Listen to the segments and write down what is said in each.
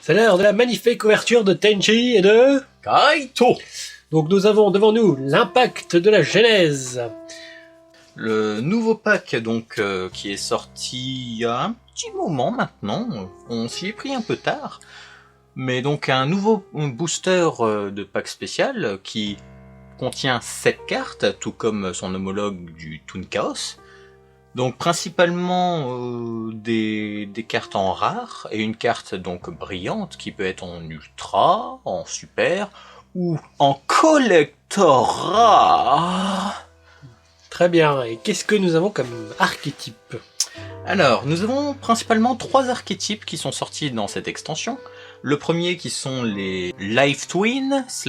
C'est l'heure de la magnifique couverture de Tenchi et de Kaito. Donc nous avons devant nous l'impact de la genèse. Le nouveau pack donc qui est sorti il y a un petit moment maintenant, on s'y est pris un peu tard, mais donc un nouveau booster de pack spécial qui contient 7 cartes, tout comme son homologue du Toon Chaos. Donc principalement des cartes en rare et une carte donc brillante qui peut être en ultra, en super ou en collector rare. Très bien, et qu'est-ce que nous avons comme archétype? Alors, nous avons principalement 3 archétypes qui sont sortis dans cette extension. Le premier qui sont les Live Twin /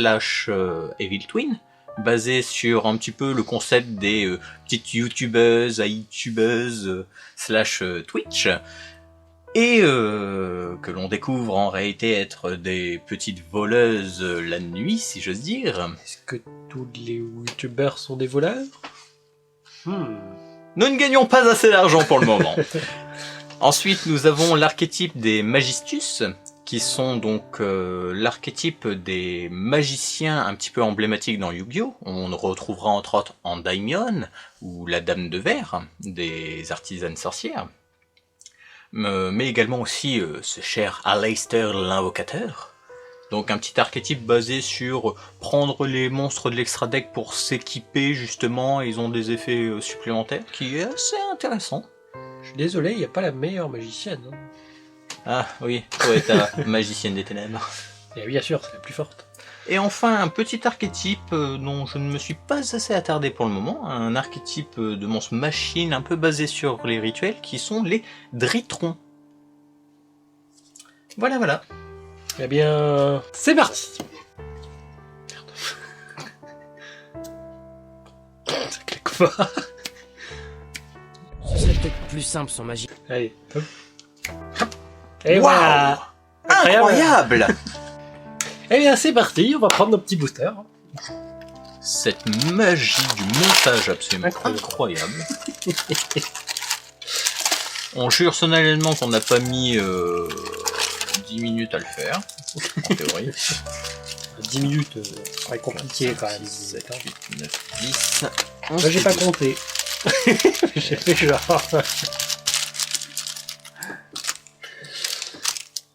Evil Twin, basés sur un petit peu le concept des petites youtubeuses, iTubeuses / Twitch, et que l'on découvre en réalité être des petites voleuses la nuit, si j'ose dire. Est-ce que tous les youtubeurs sont des voleurs? Nous ne gagnons pas assez d'argent pour le moment. Ensuite, nous avons l'archétype des Magistus, qui sont donc l'archétype des magiciens un petit peu emblématiques dans Yu-Gi-Oh! On retrouvera entre autres en Daimyon, ou la Dame de Verre, des artisanes sorcières. Mais également aussi ce cher Aleister l'Invocateur. Donc un petit archétype basé sur prendre les monstres de l'extra deck pour s'équiper justement, et ils ont des effets supplémentaires, qui est assez intéressant. Je suis désolé, il n'y a pas la meilleure magicienne. Hein. Ah oui, Poeta, magicienne des ténèbres. Et bien sûr, c'est la plus forte. Et enfin, un petit archétype dont je ne me suis pas assez attardé pour le moment, un archétype de monstre machine un peu basé sur les rituels, qui sont les Dritrons. Voilà, voilà. Eh bien, c'est parti. Merde. Ça claque pas. Ce serait peut-être plus simple sans magie. Allez, hop. Et Waouh, voilà. incroyable. Eh bien, c'est parti, on va prendre nos petits boosters. Cette magie du montage absolument Incroyable. incroyable. On jure solennellement qu'on n'a pas mis 10 minutes à le faire, en théorie. 10 minutes, ce serait compliqué quand même. 7, 8, 9, 10... Moi, j'ai pas compté. J'ai fait genre.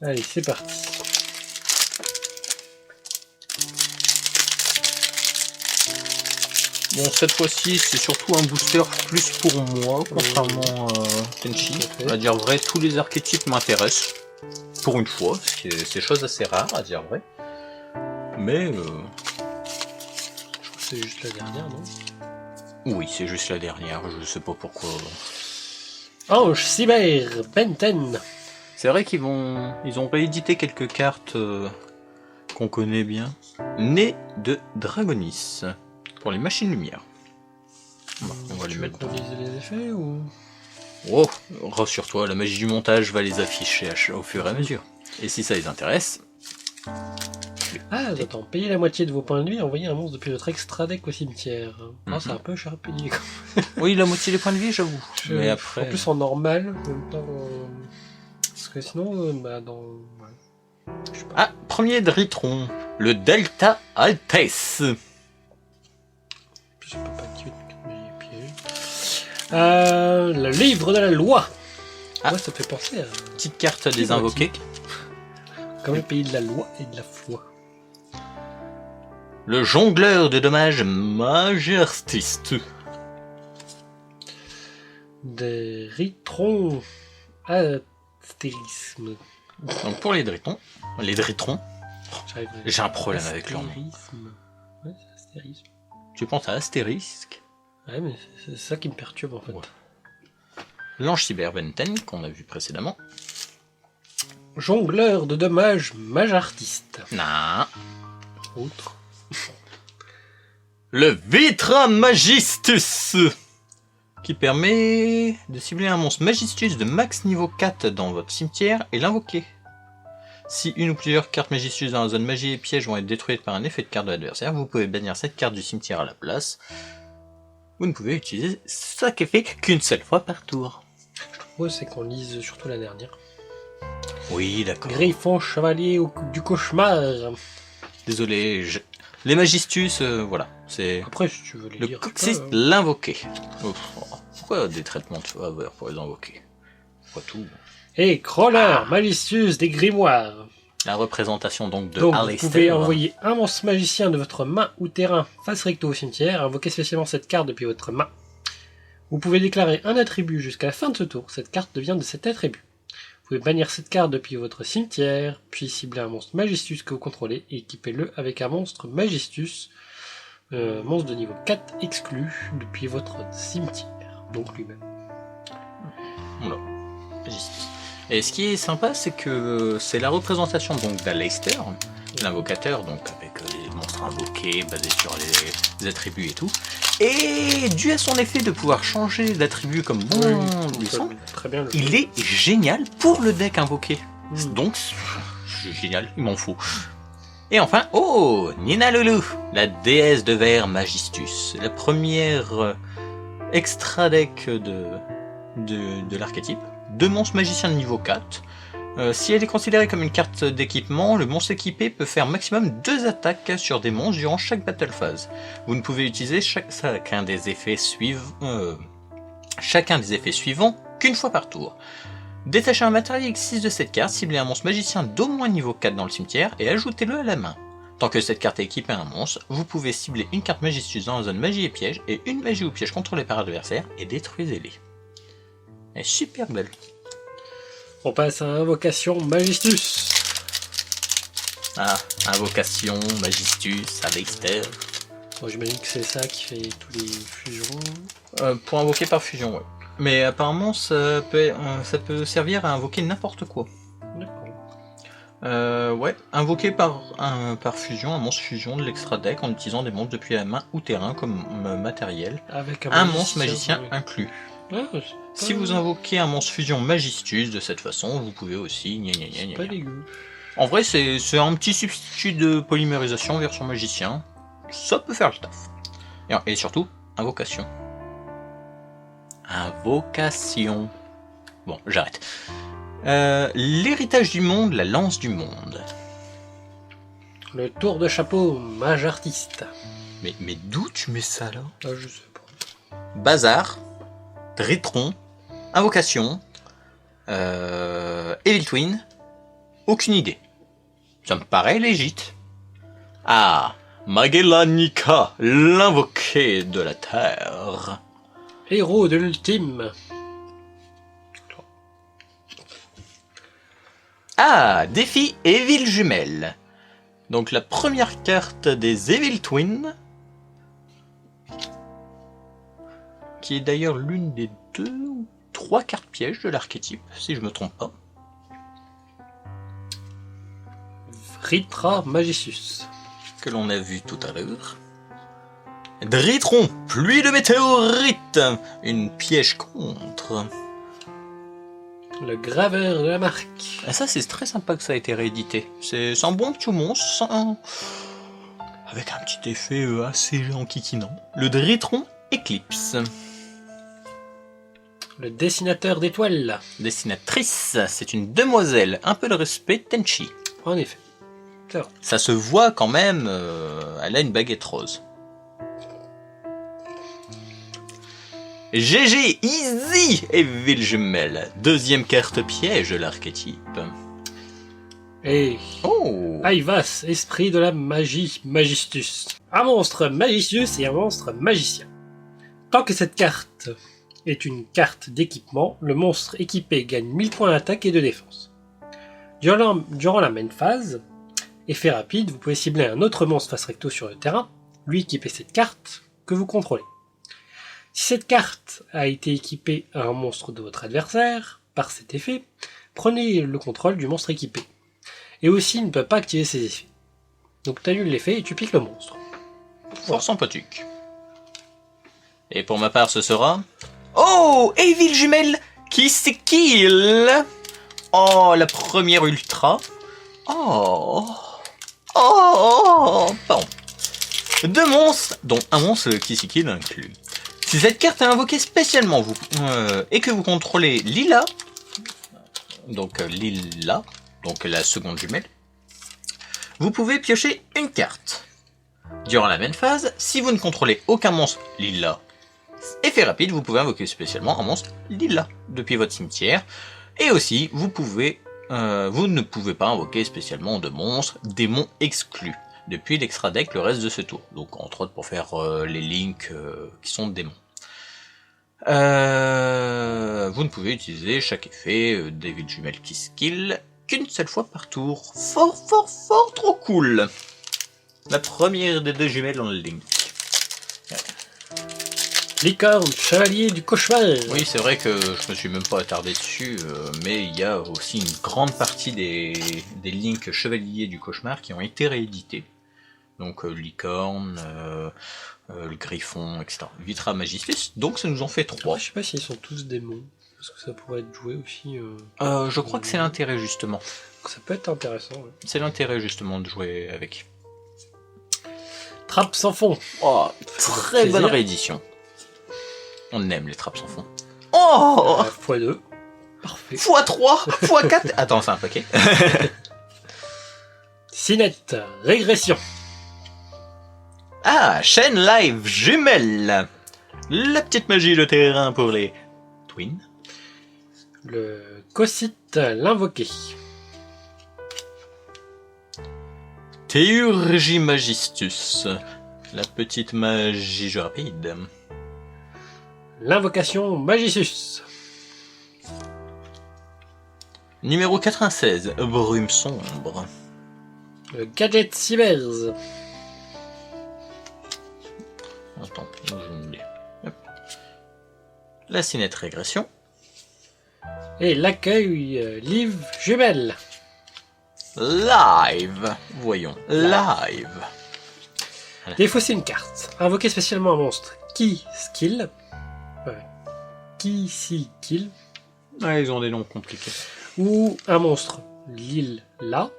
Allez, c'est parti. Bon, cette fois-ci, c'est surtout un booster plus pour moi, contrairement à Tenchi. À dire vrai, tous les archétypes m'intéressent. Pour une fois, c'est chose assez rare, à dire vrai. Mais... Je crois que c'est juste la dernière, non? oui, c'est juste la dernière, je sais pas pourquoi. Ange Cyber Benten. C'est vrai qu'ils ont réédité quelques cartes qu'on connaît bien. Né de Dragonis, pour les machines lumière. On va les mettre pour lise les effets ou... Oh, rassure-toi, la magie du montage va les afficher au fur et à mesure. Et si ça les intéresse... Ah, attends, payez la moitié de vos points de vie et envoyez un monstre depuis votre extra deck au cimetière. Non, c'est un peu cher à payer. Oui, la moitié des points de vie, j'avoue. Mais après... En plus en normal, en même temps... Parce que sinon, bah dans... Ouais. Je sais pas. Ah, premier Dritron, le Delta Altes. Je peux pas activer mes pièges. Le livre de la loi. Ah. Ouais, ça me fait penser à... Petite carte des invoqués. Comme le pays de la loi et de la foi. Le jongleur de dommages majestueux. Des ritrons astérisme. Donc pour les Dritrons, j'ai un problème avec leur nom. Astérisme. Ouais, c'est astérisme. Tu penses à Astérisque, Ouais, mais c'est ça qui me perturbe en fait. Ouais. l'ange Cyberbenten qu'on a vu précédemment. Jongleur de dommages mage artiste. Non. Autre. Le Vitra Magistus, qui permet de cibler un monstre Magistus de max niveau 4 dans votre cimetière et l'invoquer. Si une ou plusieurs cartes Magistus dans la zone magie et piège vont être détruites par un effet de carte de l'adversaire, vous pouvez bannir cette carte du cimetière à la place. Vous ne pouvez utiliser cet effet qu'une seule fois par tour. Je trouve c'est qu'on lise surtout la dernière. Oui, d'accord. Griffon, chevalier du cauchemar. Désolé, les Magistus, voilà. C'est Après, si tu veux les le dire. coccyx l'invoqué. Pourquoi des traitements de faveur pour les invoquer? Pourquoi tout? Et Crawler, Magistus des grimoires. La représentation donc de Donc, vous Aleister. pouvez envoyer un monstre magicien de votre main ou terrain face recto au cimetière, invoquer spécialement cette carte depuis votre main. Vous pouvez déclarer un attribut jusqu'à la fin de ce tour, cette carte devient de cet attribut. Vous pouvez bannir cette carte depuis votre cimetière, puis cibler un monstre Magistus que vous contrôlez et équipez-le avec un monstre Magistus, monstre de niveau 4 exclu depuis votre cimetière, donc lui-même. Voilà. Et ce qui est sympa, c'est que c'est la représentation donc d'Aleister, l'invocateur, donc avec les monstres invoqués, basés sur les attributs et tout. Et dû à son effet de pouvoir changer d'attribut comme bon lui semble, Très bien. il est génial pour le deck invoqué. Donc, c'est génial, il m'en faut. Et enfin, oh, Nina Loulou, la déesse de verre Magistus, la première extra deck de l'archétype. 2 monstres magiciens de niveau 4. Si elle est considérée comme une carte d'équipement, le monstre équipé peut faire maximum 2 attaques sur des monstres durant chaque battle phase. Vous ne pouvez utiliser chacun des effets suivants qu'une fois par tour. Détachez un matériel X6 de cette carte, ciblez un monstre magicien d'au moins niveau 4 dans le cimetière et ajoutez-le à la main. Tant que cette carte est équipée à un monstre, vous pouvez cibler une carte Magistus dans la zone magie et piège et une magie ou piège contrôlée par adversaire et détruisez-les. Elle est super belle. On passe à Invocation Magistus. Ah, Invocation, Magistus, Aleister. Bon, j'imagine que c'est ça qui fait tous les fusions. Pour invoquer par fusion, ouais. Mais apparemment, ça peut servir à invoquer n'importe quoi. D'accord. Ouais, invoquer par fusion, un monstre fusion de l'extra deck en utilisant des monstres depuis la main ou terrain comme matériel. Avec un monstre magicien inclus. Ah, Si vous invoquez un monstre fusion Magistus de cette façon, vous pouvez aussi pas dégueu. En vrai, c'est un petit substitut de polymérisation version magicien. Ça peut faire le taf. Et surtout, invocation. Invocation. Bon, j'arrête. L'héritage du monde, la lance du monde. Le tour de chapeau, mage artiste. Mais d'où tu mets ça là? Ah, je sais pas. Bazar, Dritron, invocation, Evil Twin, aucune idée. Ça me paraît légit. Ah, Magellanica, l'invoqué de la terre. Héros de l'ultime. Ah, défi Evil Jumelle. Donc la première carte des Evil Twins, qui est d'ailleurs l'une des 2 ou 3 cartes pièges de l'archétype, si je me trompe pas. Ritra Magistus. Que l'on a vu tout à l'heure. Dritron, pluie de météorites, une piège contre. Le graveur de la marque. Ah, ça c'est très sympa que ça a été réédité. C'est un bon petit monstre, avec un petit effet assez enquiquinant. Le Dritron Eclipse. Le dessinateur d'étoiles. Dessinatrice, c'est une demoiselle, un peu de respect Tenchi. En effet. Ça se voit quand même, elle a une baguette rose. GG, easy, Evil Jumelle. 2e carte piège de l'archétype. Et Oh, Aivas, esprit de la magie Magistus. Un monstre Magistus et un monstre magicien. Tant que cette carte est une carte d'équipement, le monstre équipé gagne 1000 points d'attaque et de défense. Durant la main phase, effet rapide, vous pouvez cibler un autre monstre face recto sur le terrain, lui équiper cette carte que vous contrôlez. Si cette carte a été équipée à un monstre de votre adversaire, par cet effet, prenez le contrôle du monstre équipé. Et aussi, il ne peut pas activer ses effets. Donc tu annules l'effet et tu piques le monstre. fort sympathique. Et pour ma part, ce sera... Oh, Evil Jumelle qui s'équille. Oh, la première ultra. Oh, pardon. 2 monstres, dont un monstre qui s'équille inclus. Si cette carte est invoquée spécialement et que vous contrôlez Lila, donc Lila, donc la seconde jumelle, vous pouvez piocher une carte. Durant la même phase, si vous ne contrôlez aucun monstre lila, effet rapide, vous pouvez invoquer spécialement un monstre lila depuis votre cimetière. Et aussi, vous ne pouvez pas invoquer spécialement de monstres démons exclus depuis l'extra deck le reste de ce tour. Donc entre autres pour faire les links qui sont démons. Vous ne pouvez utiliser chaque effet Devil Jumelle qui skill qu'une seule fois par tour. Fort, trop cool. La première des deux jumelles en link. Licorne, chevalier du cauchemar. Oui, c'est vrai que je me suis même pas attardé dessus, mais il y a aussi une grande partie des links chevaliers du cauchemar qui ont été réédités. Donc licorne, le griffon, etc. Vitra Magistus, donc ça nous en fait 3. Je sais pas s'ils sont tous démons, parce que ça pourrait être joué aussi. Je crois que c'est l'intérêt justement. Ça peut être intéressant. Ouais. C'est l'intérêt justement de jouer avec. Trappe sans fond. Oh, très bonne réédition. On aime les trappes sans fond. Oh x2. Parfait. x3, x4. Attends, c'est un paquet. Sinette, régression. Ah, chaîne live jumelle. La petite magie de terrain pour les twins. Le Cocyte, l'invoqué. Théurgie Magistus. La petite magie rapide. L'invocation Magisus. Numéro 96, Brume sombre. Le Gadget Cybers. Attends, je me dis. La Sinette Régression. Et l'accueil Live Jumelle. Live. Voyons, live. Défausser une carte. Invoquer spécialement un monstre. Qui skill. Qui si kill. Ouais, ils ont des noms compliqués. Ou un monstre l'île là.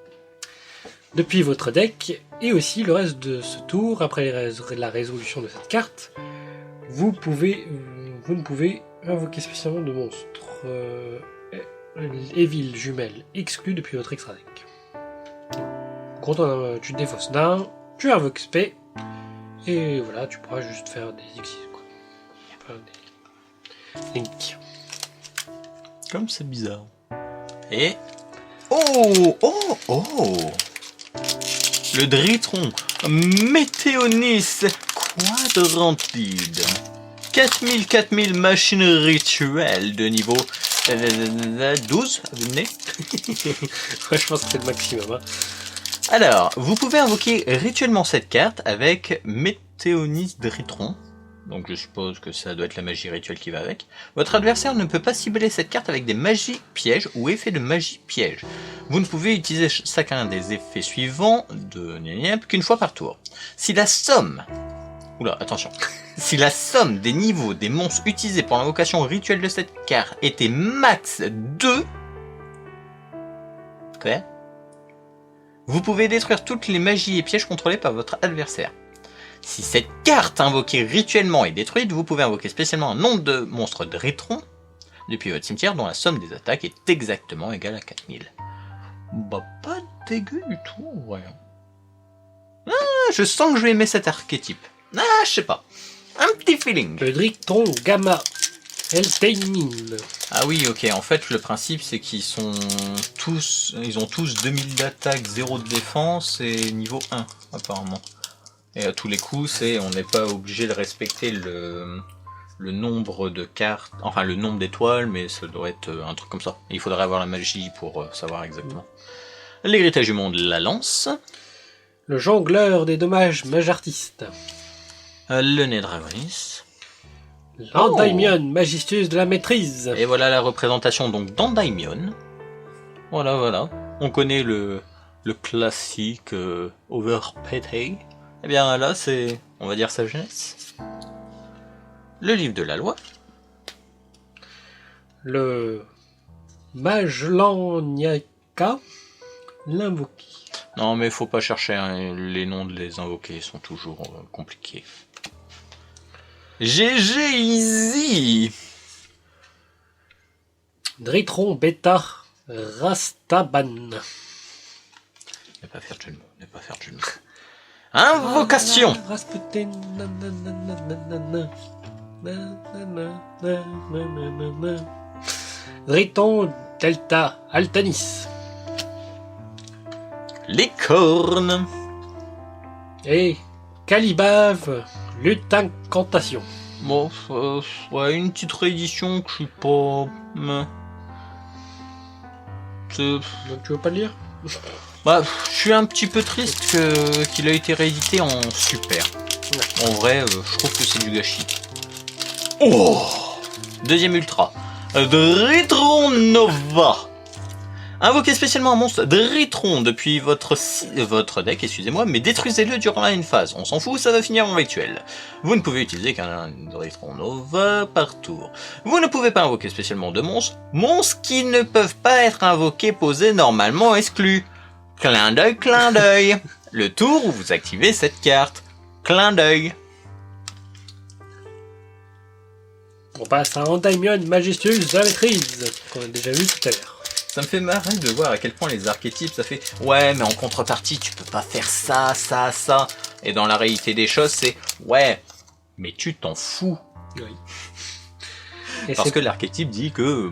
Depuis votre deck. Et aussi le reste de ce tour, après la résolution de cette carte, vous ne pouvez invoquer spécialement de monstres Evil jumelle exclu depuis votre extra deck. Quand tu te défausses d'un, tu invoques spé. Et voilà, tu pourras juste faire des exils, quoi. Enfin, des links. Comme c'est bizarre. Et... Oh. Le Dritron Météonis Quadrantide. 4000 machines rituelles de niveau 12, vous venez. Ouais, je pense que c'est le maximum. Hein. Alors, vous pouvez invoquer rituellement cette carte avec Météonis Dritron. Donc je suppose que ça doit être la magie rituelle qui va avec. Votre adversaire ne peut pas cibler cette carte avec des magies pièges ou effets de magie piège. Vous ne pouvez utiliser chacun des effets suivants qu'une fois par tour. Si la somme... Oula, attention. Si la somme des niveaux des monstres utilisés pour l'invocation rituelle de cette carte était max 2... Quoi ? Vous pouvez détruire toutes les magies et pièges contrôlés par votre adversaire. Si cette carte invoquée rituellement est détruite, vous pouvez invoquer spécialement un nombre de monstres Dritron depuis votre cimetière dont la somme des attaques est exactement égale à 4000. Bah pas dégueu du tout, ouais. Ah, je sens que je vais aimer cet archétype. Ah, je sais pas. Un petit feeling. Le Dritron Gamma Eltainin. Ah oui, ok. En fait, le principe, c'est qu'ils ont tous 2000 d'attaque, 0 de défense et niveau 1, apparemment. Et à tous les coups, on n'est pas obligé de respecter le nombre de cartes, enfin le nombre d'étoiles, mais ça doit être un truc comme ça. Et il faudrait avoir la magie pour savoir exactement. L'héritage du monde, la lance. Le jongleur des dommages majartistes. Le nez dragonis. L'Endaimion, Magistus de la maîtrise. Et voilà la représentation donc d'Endaimion. Voilà. On connaît le classique Overpété. Eh bien là, c'est, on va dire, sa jeunesse. Le livre de la loi. Le Majlaniaka, l'invoqué. Non, mais faut pas chercher, hein, les noms de les invoqués sont toujours compliqués. GG Easy. Dritron Beta, Rastaban. Ne pas faire de jeu de mots, ne pas faire de jeu de mots. Invocation. Rasputin. Driton Delta Altanis. Les cornes. Et Calibave Lutincantation. Bon, ouais, une petite réédition que je suis pas... Donc tu veux pas le lire? Bah, je suis un petit peu triste qu'il a été réédité en super. Ouais. En vrai, je trouve que c'est du gâchis. Oh, deuxième ultra. Dritron Nova. Invoquez spécialement un monstre Dritron depuis votre deck, excusez-moi, mais détruisez-le durant une phase. On s'en fout, ça va finir en rituel. Vous ne pouvez utiliser qu'un Dritron Nova par tour. Vous ne pouvez pas invoquer spécialement de monstres qui ne peuvent pas être invoqués posés normalement exclus. Clin d'œil, clin d'œil. Le tour où vous activez cette carte. Clin d'œil. On passe à Endymion Majestueuse de la maîtrise, qu'on a déjà vu tout à l'heure. Ça me fait marrer de voir à quel point les archétypes, ça fait « Ouais, mais en contrepartie, tu peux pas faire ça, ça, ça. » Et dans la réalité des choses, c'est « Ouais, mais tu t'en fous. Oui. » Et Parce que l'archétype dit que...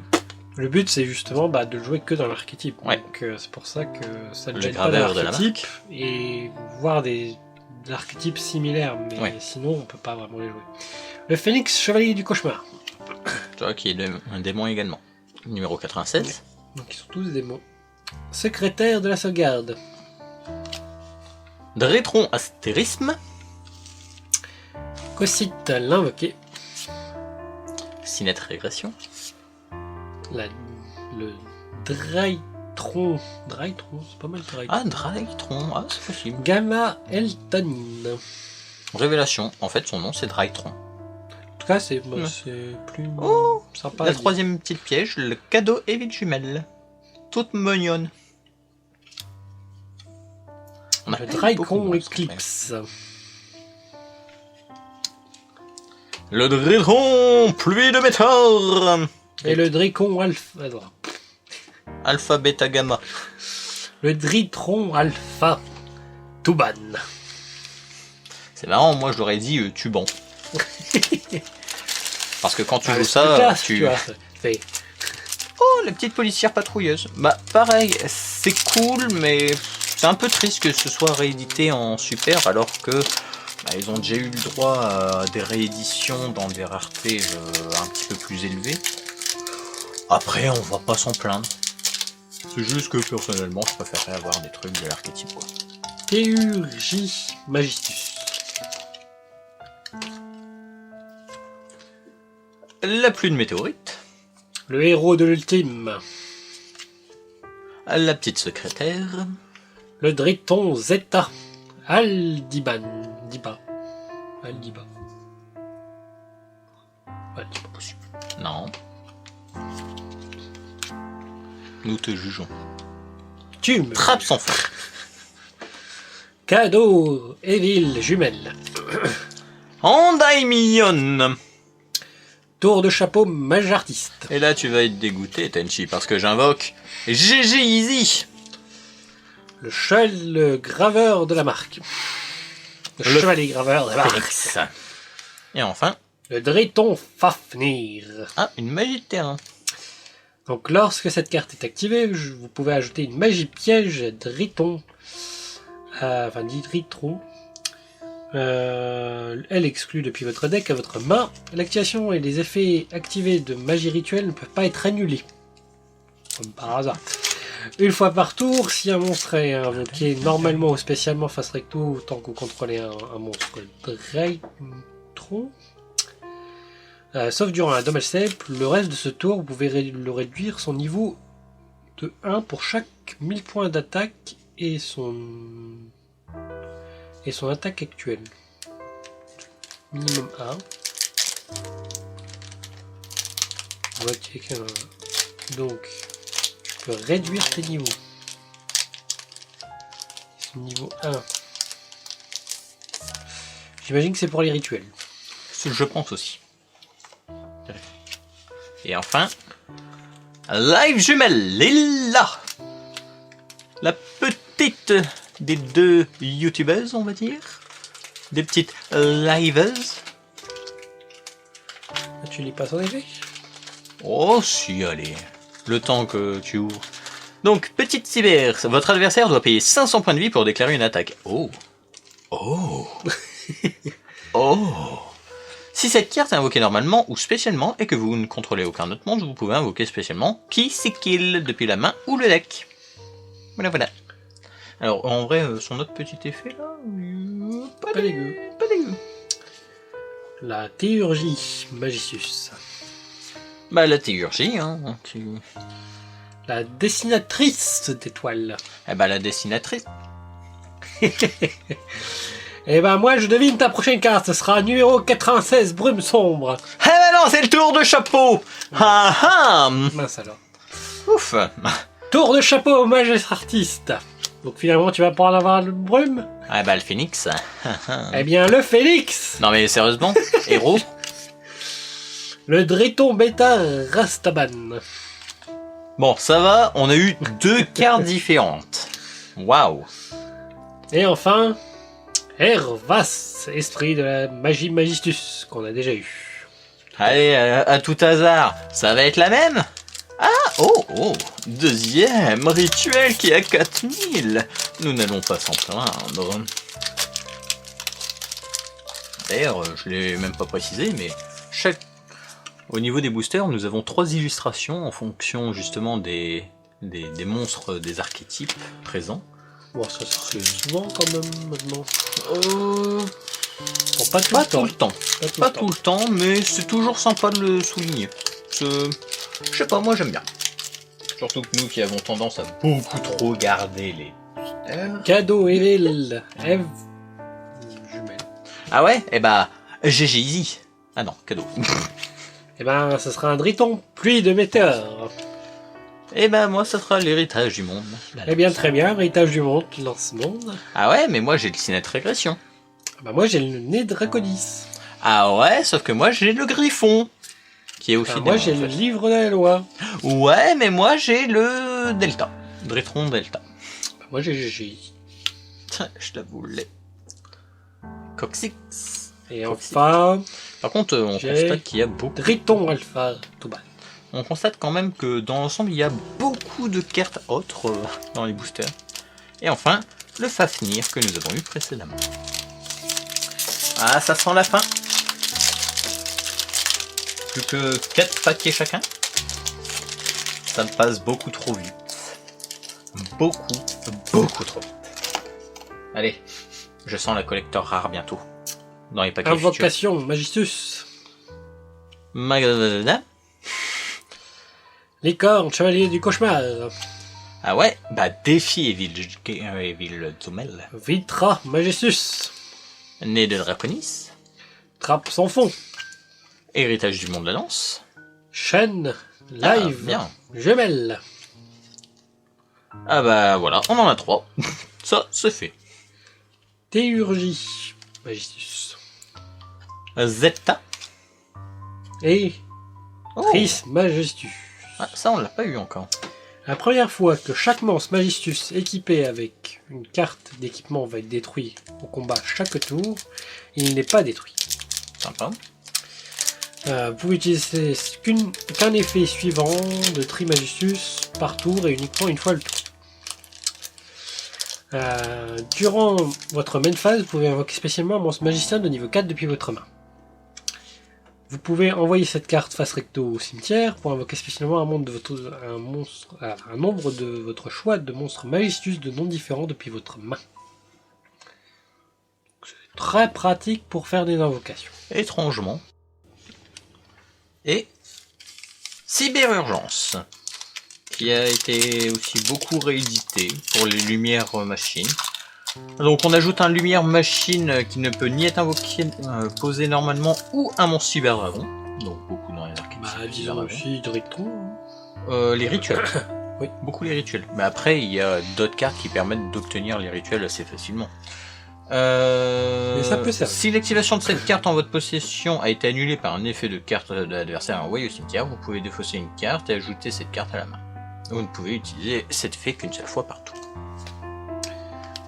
Le but, c'est justement de le jouer que dans l'archétype. Ouais. Donc c'est pour ça que ça ne Le gêne pas dans graveur de la l'archétype. Et voir des archétypes similaires, mais Ouais. sinon, on peut pas vraiment les jouer. Le Phénix Chevalier du Cauchemar. Tu vois, qui est un démon également. Numéro 87. Donc ils sont tous des mots. Secrétaire de la sauvegarde. Dritron Astérisme. Cocyte l'invoqué. Sinette Régression. Le Drytron. Drytron, c'est pas mal Drytron. Ah, Drytron. Ah, c'est possible. Gamma Eltanine. Révélation. En fait, son nom, c'est Drytron. En tout cas, c'est plus Oh, sympa. la à dire. troisième petite piège, le cadeau évite jumelle. Toute mignonne. On a Le beaucoup Drycon de monstres, Eclipse. mais- Le Dritron Pluie de météores. Et le Drycon Alpha. Alpha, bêta, gamma. Le Dritron Alpha. Tuban. C'est marrant, moi je l'aurais dit Tuban. Parce que quand tu joues c'est ça, classe, tu... tu vois, ça fait- Oh, les petites policières patrouilleuses. Bah, pareil, c'est cool, mais c'est un peu triste que ce soit réédité en super, alors que ils ont déjà eu le droit à des rééditions dans des raretés un petit peu plus élevées. Après, on va pas s'en plaindre. C'est juste que personnellement, je préférerais avoir des trucs de l'archétype, quoi. Théurgie Magistus. La pluie de météorites. Le héros de l'ultime. La petite secrétaire. Le Driton Zeta. Aldiban. Diba. Aldiba. Ouais, c'est pas possible. Non. Nous te jugeons. Tu me. Trappe sans fin. Cadeau Evil Jumelle. Endymion. Tour de chapeau mage artiste. Et là, tu vas être dégoûté, Tenchi, parce que j'invoque GG Easy. Le cheval graveur de la marque. Le chevalier graveur de la marque. Félix. Et enfin, Le Driton Fafnir. une magie de terrain. Donc lorsque cette carte est activée, vous pouvez ajouter une magie piège Driton. Enfin, dit Dritron. Elle exclut depuis votre deck à votre main. L'activation et les effets activés de magie rituelle ne peuvent pas être annulés. Comme par hasard. Une fois par tour, si un monstre est invoqué normalement ou spécialement face recto, tant que vous contrôlez un monstre Dritron, sauf durant un dommage simple, le reste de ce tour, vous pouvez le réduire son niveau de 1 pour chaque 1000 points d'attaque et son attaque actuelle. Minimum 1. Donc, tu peux réduire tes niveaux. Niveau 1. J'imagine que c'est pour les rituels. Je pense aussi. Et enfin, Live jumelle est là. La petite des deux youtubeuses, on va dire. Des petites liveuses. Tu lis pas son effet? Oh si, allez. Le temps que tu ouvres. Donc, petite cyber, votre adversaire doit payer 500 points de vie pour déclarer une attaque. Oh. Oh. Oh. Si cette carte est invoquée normalement ou spécialement et que vous ne contrôlez aucun autre monstre, vous pouvez invoquer spécialement qui c'est kill depuis la main ou le deck. Voilà, voilà. Alors, en vrai, son autre petit effet là, Pas dégueu. Pas dégueu. La théurgie Magicius. Bah, la théurgie, hein. La dessinatrice d'étoiles. Eh bah, la dessinatrice. Eh ben moi je devine ta prochaine carte, ce sera numéro 96, Brume Sombre. Eh ben non, c'est le tour de chapeau. Ah ah. Mince alors. Ouf. Tour de chapeau, magiste artiste. Donc finalement tu vas pas en avoir le Brume? Ah bah, le phénix. Eh bien le Phénix. Non mais sérieusement, héros. Le Driton Beta Rastaban. Bon, ça va, on a eu 2 cartes différentes. Waouh. Et enfin, Hervas, esprit de la magie Magistus, qu'on a déjà eu. Allez, à tout hasard, ça va être la même? Ah, oh, oh, deuxième rituel qui a 4000. Nous n'allons pas s'en plaindre. D'ailleurs, je l'ai même pas précisé, mais au niveau des boosters, nous avons 3 illustrations en fonction justement des monstres, des archétypes présents. Bon, ça c'est souvent quand même maintenant. Bon, pas tout Pas le temps. tout le temps. Pas tout le temps, mais c'est toujours sympa de le souligner. Je sais pas, moi j'aime bien. Surtout que nous qui avons tendance à beaucoup trop garder les boosters. Cadeau Evil, Eve jumelle. Ah ouais? Eh bah, GG Easy. Ah non, cadeau. Eh ben, ce sera un Driton, pluie de météores. Eh ben moi ça sera l'héritage du monde. Eh bien, très bien, héritage du monde, lance monde. Ah ouais, mais moi j'ai le Cinet Régression. Bah moi j'ai le nez de Draconis. Ah ouais, sauf que moi j'ai le Griffon. Qui est aussi Enfin, moi démon, j'ai en le fait. livre de la loi. Ouais, mais moi j'ai le Delta. Dritron Delta. Bah, moi j'ai GG. Je la voulais. Coxix. Et enfin, Par contre, on J'ai- constate qu'il y a beaucoup. Driton Alpha Touban. On constate quand même que dans l'ensemble, il y a beaucoup de cartes autres dans les boosters. Et enfin, le Fafnir que nous avons eu précédemment. Ah, ça sent la fin. Plus que 4 paquets chacun. Ça passe beaucoup trop vite. Beaucoup trop vite. Allez, je sens la collector rare bientôt. Dans les paquets futurs. Invocation Magistus. Magadada. Licorne, chevalier du cauchemar. Ah ouais, bah défi Evil Zumel. Vitra Magistus. Né de Draconis. Trappe sans fond. Héritage du monde de la lance. Chaîne. Ah, Live. bien. Gemelle. Ah bah voilà, on en a 3. Ça, c'est fait. Théurgie Magistus. Zeta. Et Oh. Tris Magistus. Ah, ça, on l'a pas eu encore. La première fois que chaque monstre Magistus équipé avec une carte d'équipement va être détruit au combat chaque tour, il n'est pas détruit. Sympa. Vous pouvez utiliser qu'un effet suivant de Tri Magistus par tour et uniquement une fois le tour. Durant votre main phase, vous pouvez invoquer spécialement un monstre magicien de niveau 4 depuis votre main. Vous pouvez envoyer cette carte face recto au cimetière pour invoquer spécialement un nombre de votre choix de monstres Magistus de noms différents depuis votre main. C'est très pratique pour faire des invocations. Étrangement. Et Cyberurgence, qui a été aussi beaucoup réédité pour les lumières machines. Donc on ajoute un lumière machine qui ne peut ni être invoqué, posé normalement, ou un monstre cyber dragon. Donc beaucoup dans les archétypes. Disons aussi Driton. Les rituels. Oui. Beaucoup les rituels. Mais après il y a d'autres cartes qui permettent d'obtenir les rituels assez facilement. Mais ça peut servir. Si l'activation de cette carte en votre possession a été annulée par un effet de carte de l'adversaire envoyé au cimetière, vous pouvez défausser une carte et ajouter cette carte à la main. Vous ne pouvez utiliser cet effet qu'une seule fois par tour.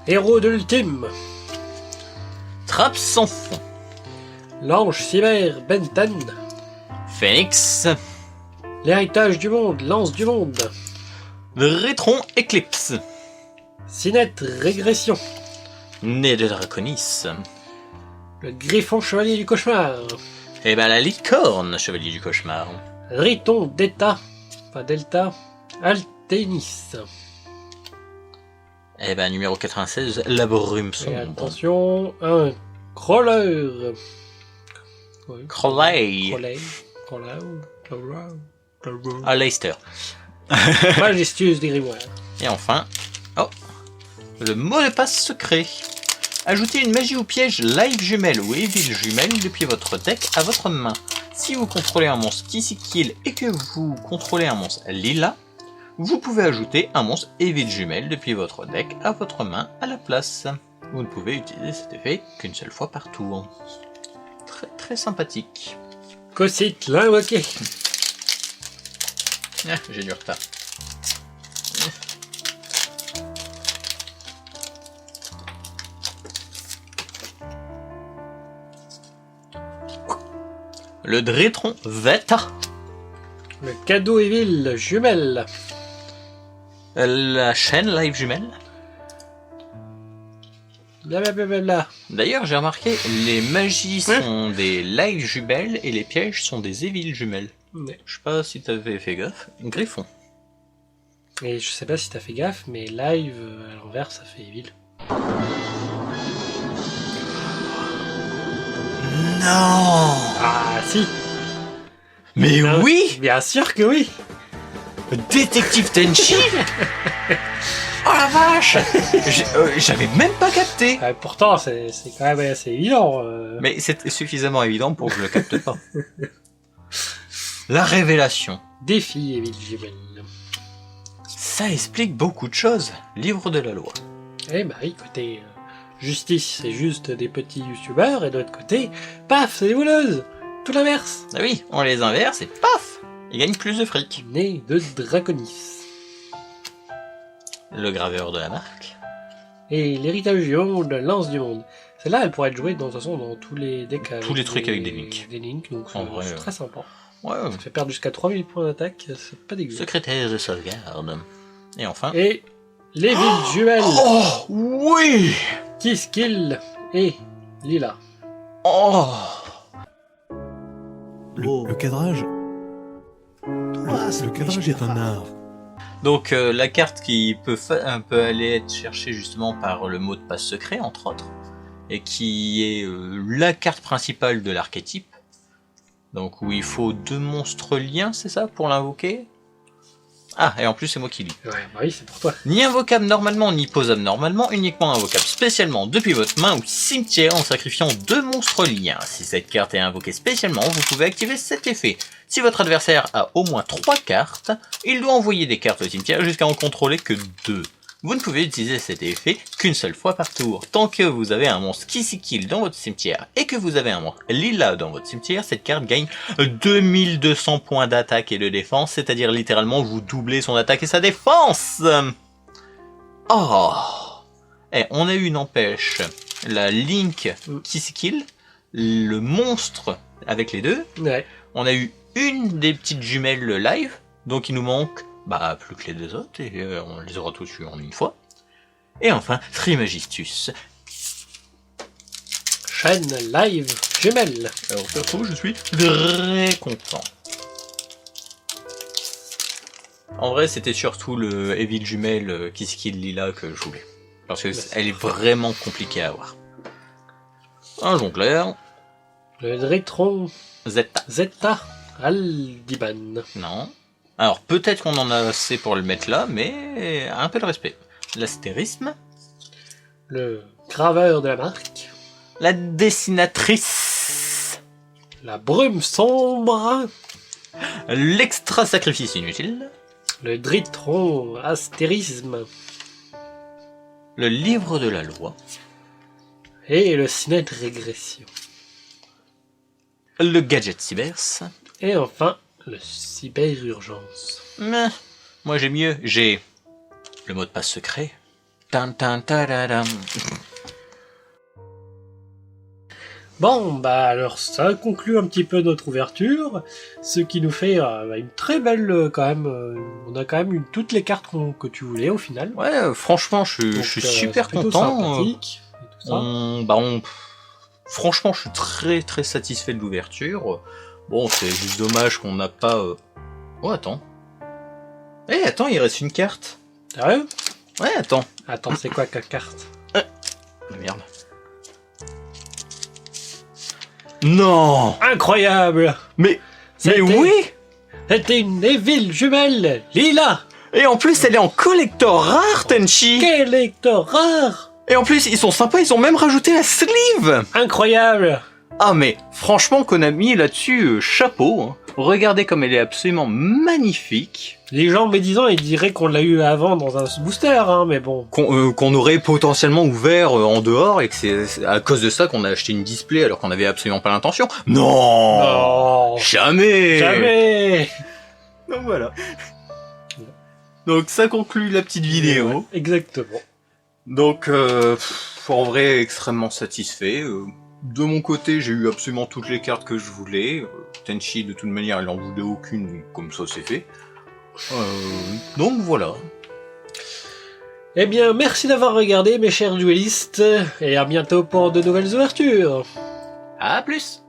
Héros de l'ultime. Trappe sans fond. L'ange cyber Benton. Phoenix. L'héritage du monde, lance du monde. Rétron Eclipse. Sinette régression. Né de Draconis. Le griffon chevalier du cauchemar. Et ben la licorne, chevalier du cauchemar. Riton Delta. Pas Delta. Alténis. Et ben numéro 96, la brume Et sombre. attention, un crawler. Oui. Crowley. À Leicester. Majestueuse des grimoires. Et enfin, oh, le mot de passe secret. Ajoutez une magie ou piège live jumelle ou evil jumelle depuis votre deck à votre main. Si vous contrôlez un monstre Kissy Kill et que vous contrôlez un monstre Lila, vous pouvez ajouter un monstre evil jumelle depuis votre deck à votre main à la place. Vous ne pouvez utiliser cet effet qu'une seule fois par tour. Très très sympathique. Cossit l'invoqué. Ah, j'ai du retard. Le Drétron Veta. Le cadeau evil jumelle. La chaîne live jumelle. Blablabla. D'ailleurs, j'ai remarqué, les magies sont des live jumelles et les pièges sont des evil jumelles. Ouais. Je sais pas si t'avais fait gaffe. Griffon. Et je sais pas si t'as fait gaffe, mais live à l'envers ça fait evil. Non. Ah si. Mais Ah, oui. Bien sûr que oui. Détective Tenchi. Oh la vache. J'avais même pas capté. Pourtant c'est quand même assez évident. Mais c'est suffisamment évident pour que je le capte pas. La révélation. Défi evil jumelle. Ça explique beaucoup de choses. Livre de la loi. Eh bah oui, côté justice c'est juste des petits youtubeurs et de l'autre côté, paf, c'est des voleuses. Tout l'inverse. Ah oui, on les inverse et paf, ils gagnent plus de fric. Né de Draconis. Le graveur de la marque. Et l'héritage du monde, lance du monde. Celle-là, elle pourrait être jouée de toute façon dans tous les decks. Tous les trucs avec des links. Des links, donc En vrai, c'est très sympa. Ouais, Ça fait perdre jusqu'à 3000 points d'attaque, c'est pas dégueu. secrétaire de sauvegarde. Et enfin... Et les villes jumelles, Oh oui. Kiss Kill et Lila. Oh. Le cadrage. Le cadrage est un art. Donc la carte qui peut aller être cherchée justement par le mot de passe secret, entre autres, et qui est la carte principale de l'archétype. Donc où il faut 2 monstres liens, c'est ça, pour l'invoquer? Ah, et en plus c'est moi qui lis. Ouais, bah oui, c'est pour toi. Ni invocable normalement, ni posable normalement, uniquement invocable spécialement depuis votre main ou cimetière en sacrifiant 2 monstres liens. Si cette carte est invoquée spécialement, vous pouvez activer cet effet. Si votre adversaire a au moins 3 cartes, il doit envoyer des cartes au cimetière jusqu'à en contrôler que 2. Vous ne pouvez utiliser cet effet qu'une seule fois par tour. Tant que vous avez un monstre Kissy Kill dans votre cimetière et que vous avez un monstre Lila dans votre cimetière, cette carte gagne 2200 points d'attaque et de défense, c'est-à-dire littéralement vous doublez son attaque et sa défense. Oh. Et on a eu, n'empêche, la Link Kissy Kill, le monstre avec les deux. Ouais. On a eu une des petites jumelles live, donc il nous manque plus que les 2 autres, et on les aura tous eu en une fois. Et enfin, Trimagistus. Chaîne live jumelle. Alors perso, je suis très content. En vrai, c'était surtout le Evil Jumelle Kiss Kill Lila que je voulais. Parce que elle est vraiment compliquée à avoir. Un jongleur. Le Drétron Zeta. Zeta Aldiban. Non. Alors peut-être qu'on en a assez pour le mettre là, mais un peu de respect. L'astérisme. Le graveur de la marque. La dessinatrice. La brume sombre. L'extra sacrifice inutile. Le Drétron astérisme. Le livre de la loi. Et le ciné de régression. Le gadget cybers. Et enfin, le cyber-urgence. Mais, moi j'ai mieux, j'ai le mot de passe secret. Tan, tan, tadadam. Bon, bah alors ça conclut un petit peu notre ouverture, ce qui nous fait une très belle quand même. On a quand même eu toutes les cartes que tu voulais au final. Ouais, franchement, je suis super c'est plutôt content. sympathique et tout ça. Franchement, je suis très très satisfait de l'ouverture. Bon, c'est juste dommage qu'on n'a pas... Oh, attends. Attends, il reste une carte. Sérieux? Ouais, attends. Attends, c'est quoi ta carte? Merde. Non. Incroyable! Mais C'était- oui. C'était une Evil jumelle, Lila! Et en plus, elle est en collector rare, Tenchi. Quel lecteur rare! Et en plus, ils sont sympas, ils ont même rajouté la sleeve. Incroyable! Ah mais, franchement, Konami, là-dessus, chapeau. Hein. Regardez comme elle est absolument magnifique. Les gens médisants, ils diraient qu'on l'a eu avant dans un booster, hein, mais bon. Qu'on aurait potentiellement ouvert en dehors et que c'est à cause de ça qu'on a acheté une display alors qu'on avait absolument pas l'intention. Non, Non! Jamais. Jamais! Donc voilà. Donc ça conclut la petite vidéo. Ouais, exactement. Donc en vrai extrêmement satisfait. De mon côté j'ai eu absolument toutes les cartes que je voulais. Tenchi de toute manière il en voulait aucune, comme ça c'est fait. Donc voilà. Eh bien, merci d'avoir regardé, mes chers duellistes, et à bientôt pour de nouvelles ouvertures. À plus.